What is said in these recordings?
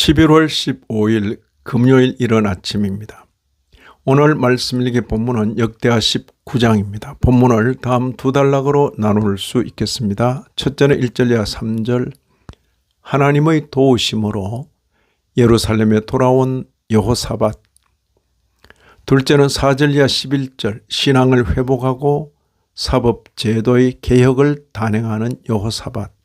11월 15일 금요일 이른 아침입니다. 오늘 말씀 읽기 본문은 역대하 19장입니다. 본문을 다음 두 단락으로 나눌 수 있겠습니다. 첫째는 1절 이하 3절 하나님의 도우심으로 예루살렘에 돌아온 여호사밧. 둘째는 4절 이하 11절 신앙을 회복하고 사법 제도의 개혁을 단행하는 여호사밧.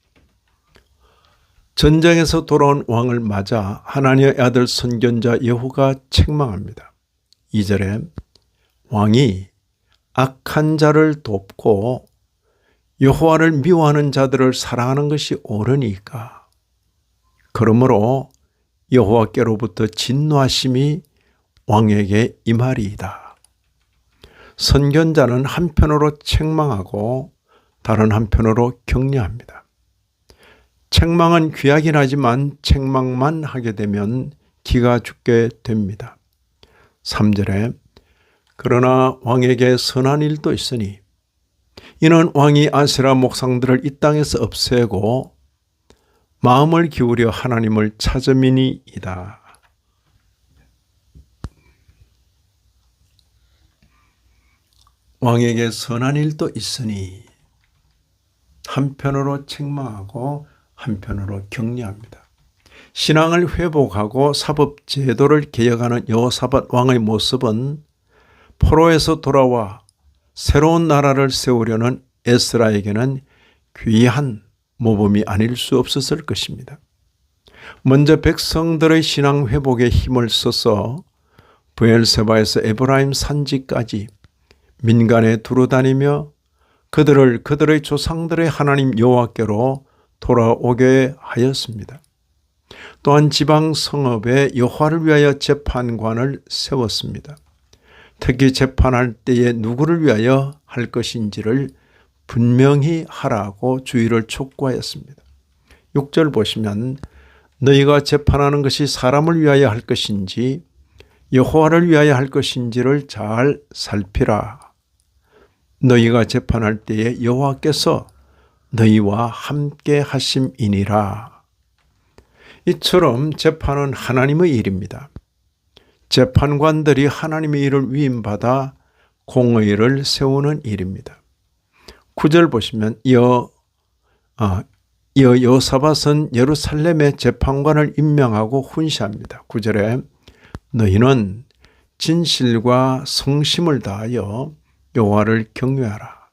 전쟁에서 돌아온 왕을 맞아 하나님의 아들 선견자 예후가 책망합니다. 2절에 왕이 악한 자를 돕고 여호와를 미워하는 자들을 사랑하는 것이 옳으니까 그러므로 여호와께로부터 진노하심이 왕에게 임하리이다. 선견자는 한편으로 책망하고 다른 한편으로 격려합니다. 책망은 귀하긴 하지만 책망만 하게 되면 기가 죽게 됩니다. 3절에 그러나 왕에게 선한 일도 있으니 이는 왕이 아세라 목상들을 이 땅에서 없애고 마음을 기울여 하나님을 찾음이니이다. 왕에게 선한 일도 있으니 한편으로 책망하고 한편으로 격려합니다. 신앙을 회복하고 사법 제도를 개혁하는 여호사밧 왕의 모습은 포로에서 돌아와 새로운 나라를 세우려는 에스라에게는 귀한 모범이 아닐 수 없었을 것입니다. 먼저 백성들의 신앙 회복에 힘을 써서 브엘세바에서 에브라임 산지까지 민간에 두루다니며 그들의 조상들의 하나님 여호와께로 돌아오게 하였습니다. 또한 지방 성읍에 여호와를 위하여 재판관을 세웠습니다. 특히 재판할 때에 누구를 위하여 할 것인지를 분명히 하라고 주의를 촉구하였습니다. 6절 보시면 너희가 재판하는 것이 사람을 위하여 할 것인지 여호와를 위하여 할 것인지를 잘 살피라. 너희가 재판할 때에 여호와께서 너희와 함께 하심이니라. 이처럼 재판은 하나님의 일입니다. 재판관들이 하나님의 일을 위임받아 공의를 세우는 일입니다. 9절 보시면 여호사밧은 예루살렘에 재판관을 임명하고 훈시합니다. 9절에 너희는 진실과 성심을 다하여 여호와를 경외하라.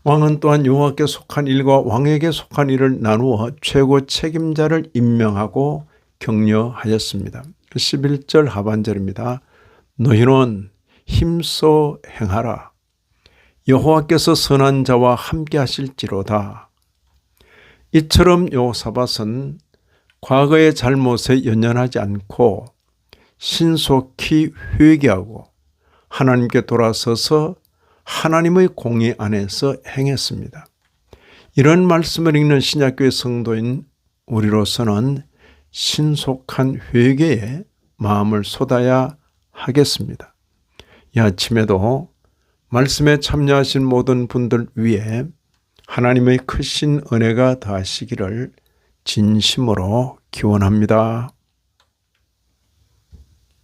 왕은 또한 여호와께 속한 일과 왕에게 속한 일을 나누어 최고 책임자를 임명하고 격려하였습니다. 11절 하반절입니다. 너희는 힘써 행하라. 여호와께서 선한 자와 함께 하실지로다. 이처럼 여호사밧은 과거의 잘못에 연연하지 않고 신속히 회개하고 하나님께 돌아서서 하나님의 공의 안에서 행했습니다. 이런 말씀을 읽는 신약교회 성도인 우리로서는 신속한 회개에 마음을 쏟아야 하겠습니다. 이 아침에도 말씀에 참여하신 모든 분들 위해 하나님의 크신 은혜가 더하시기를 진심으로 기원합니다.